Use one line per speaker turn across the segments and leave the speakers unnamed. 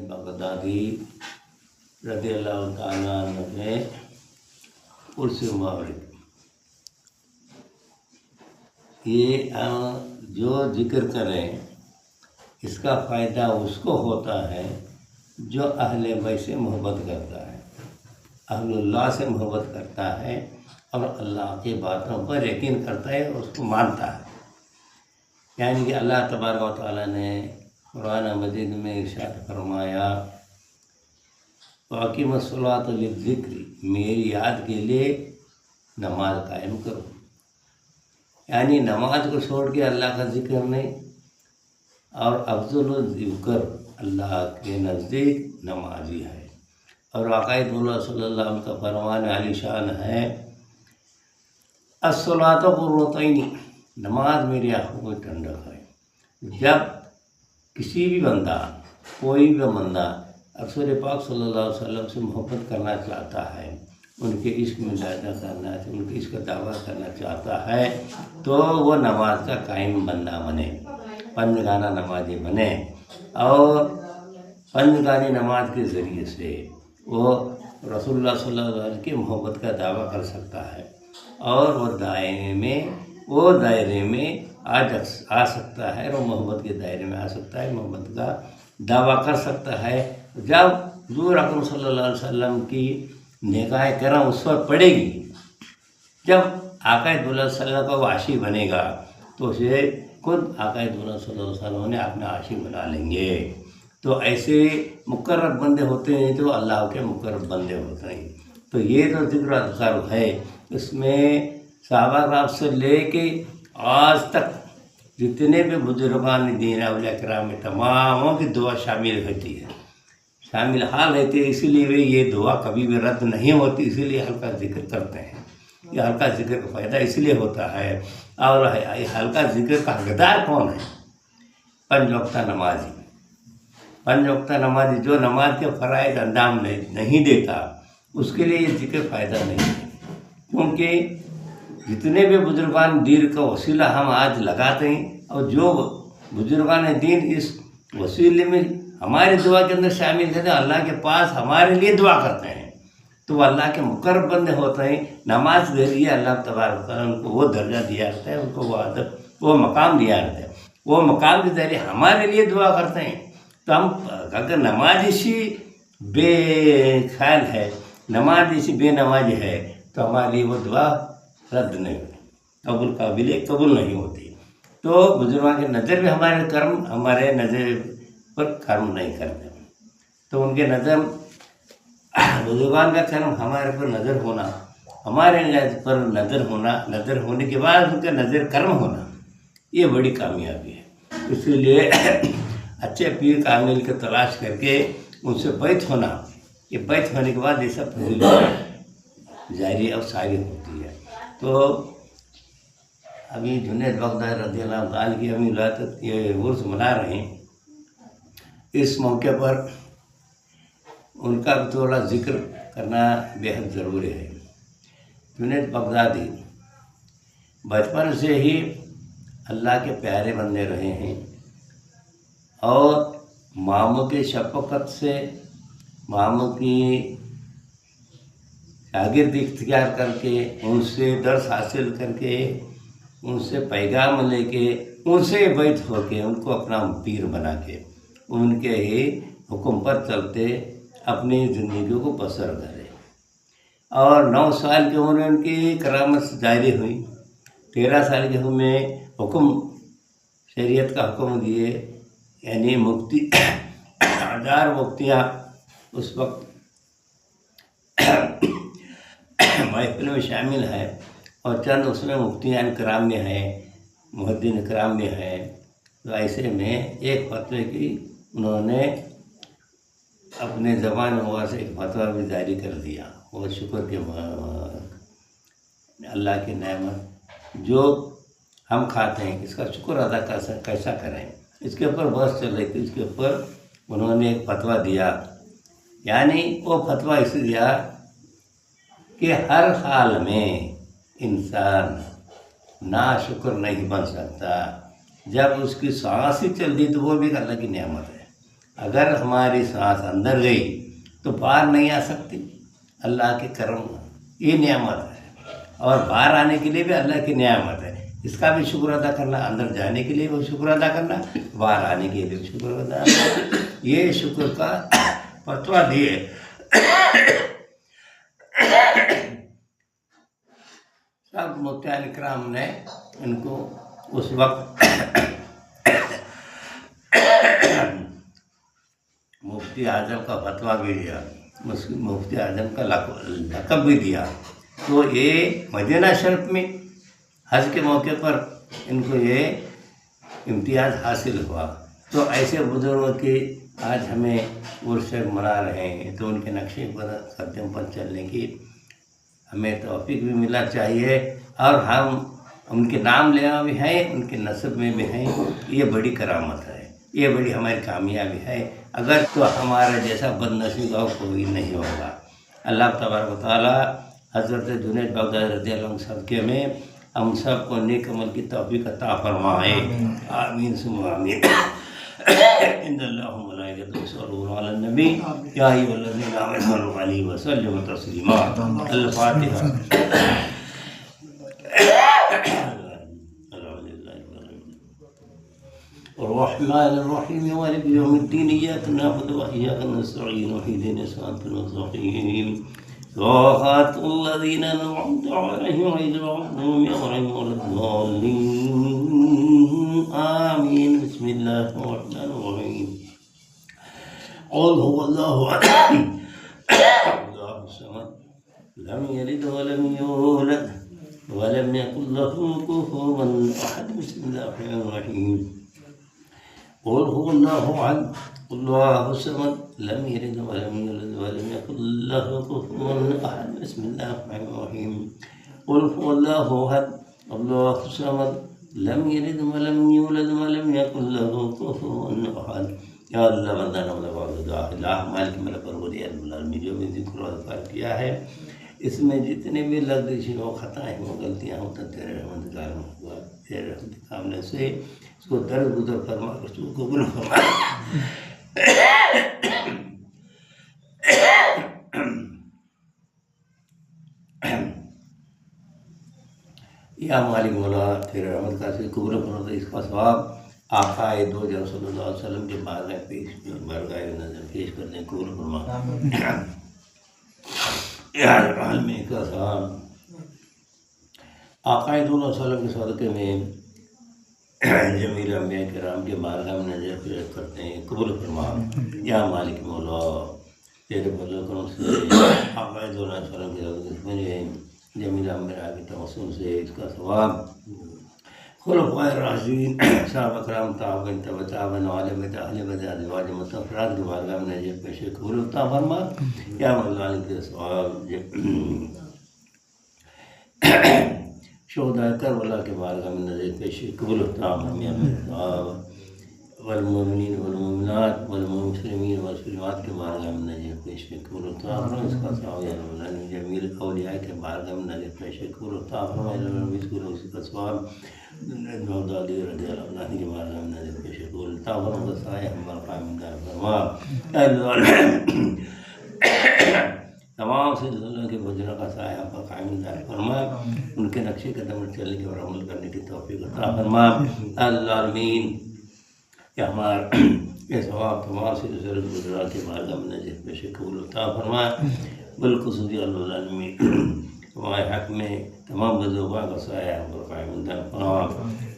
بغدادی رضی اللہ تعالیٰ عنہ کے عرس مبارک. یہ جو ذکر کریں اس کا فائدہ اس کو ہوتا ہے جو اہل بیت سے محبت کرتا ہے، اہل اللہ سے محبت کرتا ہے اور اللہ کی باتوں پر یقین کرتا ہے، اس کو مانتا ہے. یعنی کہ اللہ تبارک و تعالیٰ نے قرآن مجید میں ارشاد فرمایا وَأَقِیمُوا الصَّلَاةَ لِلذِّکْرِ، میری یاد کے لیے نماز قائم کرو. یعنی نماز کو چھوڑ کے اللہ کا ذکر نہیں، اور افضل الذکر اللہ کے نزدیک نمازی ہے. اور عقائد اللہ صلی اللہ علیہ وسلم کا فرمان عالی شان ہے الصلاۃ قرۃ عینی، نماز میری آنکھوں کو ٹھنڈک ہے. جب کسی بھی بندہ، کوئی بھی بندہ رسول پاک صلی اللہ علیہ وسلم سے محبت کرنا چاہتا ہے، ان کے عشق میں زیادہ کرنا ہے، ان کے عشق کا دعویٰ کرنا چاہتا ہے، تو وہ نماز کا قائم بندہ بنے، پنجگانہ نمازی بنے. اور پنجگانی نماز کے ذریعے سے وہ رسول اللہ صلی اللہ علیہ وسلم کی محبت کا دعویٰ کر سکتا ہے، اور وہ دائرے میں آ سکتا ہے، اور محبت کے دائرے میں آ سکتا ہے، محبت کا دعویٰ کر سکتا ہے. جب حضور اکرم صلی اللہ علیہ وسلم کی نگاہ کرم اس پر پڑے گی، جب آقا دولت صلی اللہ علیہ وسلم کا وہ عاشق بنے گا، تو اسے خود آقا دولت صلی اللہ علیہ وسلم نے اپنا عاشق بنا لیں گے. تو ایسے مقرب بندے ہوتے ہیں تو اللہ کے مقرب بندے ہوتے ہیں. تو یہ جو ذکر اذکار ہے، اس میں صحابہ کرام سے لے کے آج تک جتنے بھی بزرگان دین اولیاء کرام میں تماموں کی دعا شامل ہوتی ہے، شامل حال رہتی ہے. اسی لیے یہ دعا کبھی بھی رد نہیں ہوتی، اسی لیے ہلکا ذکر کرتے ہیں. یہ ہلکا ذکر کا فائدہ اس لیے ہوتا ہے. اور یہ ہلکا ذکر کا حقدار کون ہے؟ پنج وقتہ نمازی. پنج وقتہ نمازی جو نماز کے فرائض انجام نہیں دیتا، اس کے لیے یہ ذکر فائدہ نہیں ہے. کیونکہ جتنے بھی بزرگان دین کا وسیلہ ہم آج لگاتے ہیں، اور جو بزرگان دین اس وسیلے میں ہماری دعا کے اندر شامل کرتے ہیں، اللہ کے پاس ہمارے لیے دعا کرتے ہیں، تو وہ اللہ کے مقرب بندے ہوتے ہیں. نماز کے ذریعے اللہ تبارک و تعالیٰ ان کو وہ درجہ دیا جاتا ہے، ان کو وہ ادب، وہ مقام دیا جاتا ہے. وہ مقام کے ذریعے ہمارے لیے دعا کرتے ہیں. تو ہم اگر نماز اسی بے خیال ہے، نماز اسی بے نمازی ہے، تو ہمارے لیے وہ دعا رد نہیں ہوتی، قبول نہیں ہوتی. تو بزرگان کی نظر بھی ہمارے نظر پر کرم نہیں کرتے. تو ان کے نظر، بزرگان کا کرم ہمارے پر نظر ہونا، ہمارے پر نظر ہونے کے بعد ان کا نظر کرم ہونا، یہ بڑی کامیابی ہے. اسی لیے اچھے پیر کامل کی تلاش کر کے ان سے بیعت ہونا، یہ بیعت ہونے کے بعد یہ سب جاری اور ساری ہوتی ہے. تو ابھی جنید بغدادی رضی اللہ تعالیٰ کی ہم ولادت یہ عرس منا رہے ہیں. اس موقع پر ان کا بھی تھوڑا ذکر کرنا بےحد ضروری ہے. جنید بغدادی بچپن سے ہی اللہ کے پیارے بندے رہے ہیں، اور ماموں کی شفقت سے، ماموں کی شاگردی اختیار کر کے، ان سے درس حاصل کر کے، ان سے پیغام لے کے، ان سے بیعت ہو کے، ان کو اپنا پیر بنا کے، ان کے ہی حکم پر چلتے اپنی زندگی کو بسر کرے. اور 9 سال کی عمر میں ان کی کرامت جاری ہوئی. 13 سال کی عمر میں حکم، شریعت کا حکم دیے. یعنی مفتی 1000 مفتیاں اس وقت محفل میں شامل ہے، اور چند اس میں مفتیان کرام میں ہیں، محدثین کرام میں ہیں. تو ایسے میں ایک فتوے کی انہوں نے اپنے زبان مبارک سے ایک فتویٰ بھی جاری کر دیا. وہ شکر کے اللہ کی نعمت جو ہم کھاتے ہیں، اس کا شکر ادا کیسا کریں، اس کے اوپر بحث چل رہی تھی. اس کے اوپر انہوں نے ایک فتویٰ دیا. یعنی وہ فتویٰ اس دیا کہ ہر حال میں انسان ناشکر نہیں بن سکتا. جب اس کی سانس ہی چل دی تو وہ بھی اللہ کی نعمت ہے. اگر ہماری سانس اندر گئی تو باہر نہیں آ سکتی، اللہ کے کرم یہ نعمت ہے، اور باہر آنے کے لیے بھی اللہ کی نعمت ہے، اس کا بھی شکر ادا کرنا، اندر جانے کے لیے بھی شکر ادا کرنا، باہر آنے کے لیے بھی شکر ادا کرنا، یہ شکر کا فتویٰ دیے سب مفتیان کرام نے ان کو اس وقت مفتی اعظم کا فتویٰ بھی دیا، مفتی اعظم کا لقب بھی دیا، تو یہ مدینہ شریف میں حج کے موقع پر ان کو یہ امتیاز حاصل ہوا۔ تو ایسے بزرگوں کی آج ہمیں عرس منا رہے ہیں، تو ان کے نقشے پر قدم پر چلنے کی ہمیں توفیق بھی ملنا چاہیے، اور ہم ان کے نام لینا بھی ہیں، ان کے نسب میں بھی ہیں، یہ بڑی کرامت ہے، یہ بڑی ہماری کامیابی ہے، اگر تو ہمارا جیسا بد نصیب اور کوئی نہیں ہوگا۔ اللہ تبارک و تعالیٰ حضرت جنید بغدادی رضی اللہ عنہ صدقے میں ہم سب کو نیک عمل کی توفیق عطا فرمائے، آمین ثم آمین۔ ان اللہ و ملائکتہ یصلون علی النبی یا ایھا الذین آمنوا صلوا علیہ وسلموا تسلیما۔ الفاتحہ۔ الرحمن الرحیم مالک یوم الدین ایاک نعبد و ایاک نستعین اهدنا الصراط المستقیم صراط الذین انعمت علیہم غیر المغضوب علیہم ولا الضالین آمین۔ بسم اللہ الرحمن الرحیم۔ قل هو اللہ احد اللہ الصمد لم یلد ولم یولد ولم یکن له کفوا احد۔ بسم اللہ الرحمن الرحیم۔ قل هو الله احد الله الصمد لم يلد ولم يولد ولم يكن له كفوا احد۔ بسم الله الرحمن الرحيم۔ قل هو الله احد الله الصمد لم يلد ولم يولد ولم يكن له كفوا احد۔ یا اللہ بندہ نماز دعا اللہ مالک ملک پروردگار العالمین، جو بھی ذکر و اذکار کیا ہے اس میں جتنے بھی لغزش و خطائیں و غلطیاں ہوتا تیرے رحمتگار میں تیرے رحمت کامنے سے اس کو درد گزر فرما، اس کو قبول فرما۔ یا مالک مولا تیرے رحمت کا سے قبول فرما، اس کا ثواب آقا دو جان صلی اللہ علیہ وسلم کے بارگاہ نظر پیش کرنے قبول فرما۔ یا عالمی کا ثواب آقا دو علیہ وسلم کے صدقے میں جمیل انبیاء کرام کے بارگاہ میں نظر پیش کرتے ہیں قبول فرما۔ یا مالک مولا تیرے فضل و کرم سے آقا دو علیہ وسلم کے صدقے میں جمیل انبیاء کے توسل سے اس کا ثواب خلفائے راشدین صحابہ کرام تابعین تبع تابعین عالم اہل بیت ازواج مطہرات کے بارگاہ میں نظر پیش قبول عطا فرما۔ یا مولا کے ثواب شہداء کربلا کے بارگاہ میں نظر پیش قبول عطا فرما۔ والمؤمنین والمؤمنات والمسلمین والمسلمات کے بارگاہ میں نظر پیش قبول عطا فرما۔ اس کا ثواب یا مولا جمیل اولیاء کے بارگاہ میں نظر پیش قبول عطا فرما۔ اس کا ثواب بغدادی رضی اللہ عنہ کے بارگاہ میں نظر پیش قبول عطا فرما۔ سایہ ہم پر قائم دار فرما۔ تمام سلسلوں کے بزرگوں کا سایہ ہم پر قائم دار فرما، ان کے نقشے قدم پر چلنے کے اور عمل کرنے کی توفیق عطا فرما۔ العالمین کہ ہمارا یہ ثواب تمام سلسلوں کے بزرگوں کے بارگاہ میں نظر پیش قبول عطا فرما۔ بالخصوص العالمین تمہارے حق میں تمام بزرگوں کا سایہ ہم پر قائم دائم فرما،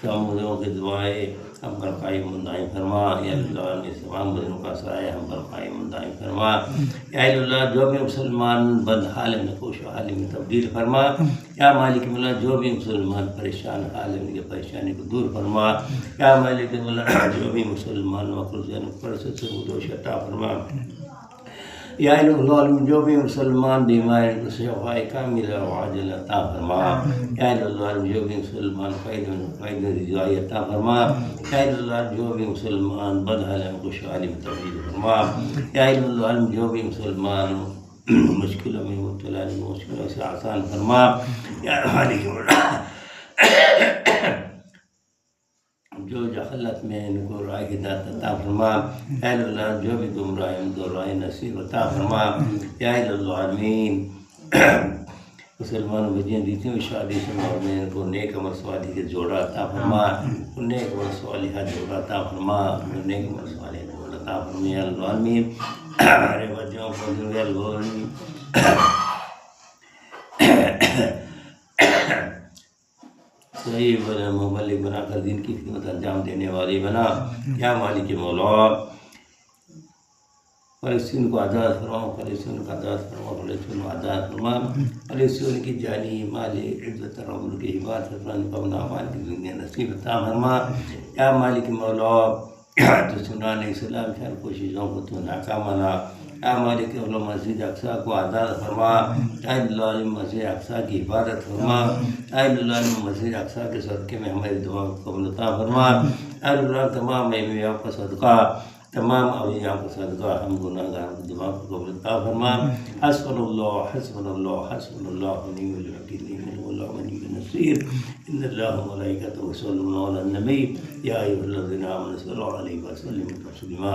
تمام بزرگوں کی دعائیں ہم پر قائم دائم فرما۔ یا اللہ نے تمام بزرگوں کا سایہ ہم پر قائم دائم فرما۔ یا اللہ جو بھی مسلمان بد حال میں خوش حال میں تبدیل فرما۔ یا مالک مولا جو بھی مسلمان پریشان حال میں ان کی پریشانی کو دور فرما۔ یا مالک مولا جو بھی مسلمان وقت پر سے دوش عطا فرما۔ یا اللہ جو بھی مسلمان بیمار کو شفاء کاملہ و عاجل عطا فرما۔ یا اللہ جو بھی مسلمان فائدہ رضائی عطا فرما۔ یا اللہ جو بھی مسلمان بدحال میں خوشحالی میں تبدیل فرما۔ یا اللہ جو بھی مسلمان مشکلوں میں مبتلا مشکلوں سے آسان فرما۔ یا مالک مولا جو جہالت میں ان کو راہ ہدایت عطا فرما، اے اللہ جو بھی گمراہ ان کو راہ نصیب عطا فرما، یا العالمین۔ مسلمان بچیاں دیتی ہوں شادی سے میں ان کو نیک عمل صالح کے جوڑا عطا فرما، نیک عمل صالحہ جوڑا عطا فرما، نیک عمل صالحہ جوڑا عطا فرما یا العالمین۔ ہمارے بچوں کو دنیا العالمین صحیح بنا مبلغ بنا کر دین کی خدمت انجام دینے والی بنا، یا مالک مولا۔ فلسطین کو آزاد فرما، فلسطین کو آزاد فرما، فلسطین کو آزاد فرما، فلسطین کی جانی مالی عزت اور عمر کی حفاظت فرما، کو اپنا امان کی زندگی نصیب عطا فرما، یا مالک مولا۔ تو سنان اسلام کی ہر کوششوں کو تو ناکام بنا، یا مالک مولا مسجد اقصی کو آزاد فرما، اے اللہ مسجد اقصی کی حفاظت فرما، اے اللہ مسجد اقصی کے صدقے میں ہماری دعا کو قبول عطا فرما، اے اللہ تمام انبیاء کا صدقہ، تمام اولیاء کا صدقہ، ہم گناہ گاروں کی دعا کو قبول عطا فرما۔ حسبنا اللہ حسبنا اللہ حسبنا اللہ ونعم الوکیل نعم اللہ ونعم النصیر۔ ان اللہ وملائکتہ یصلون علی النبی یا ایھا الذین آمنوا صلوا علیہ وسلموا تسلیما۔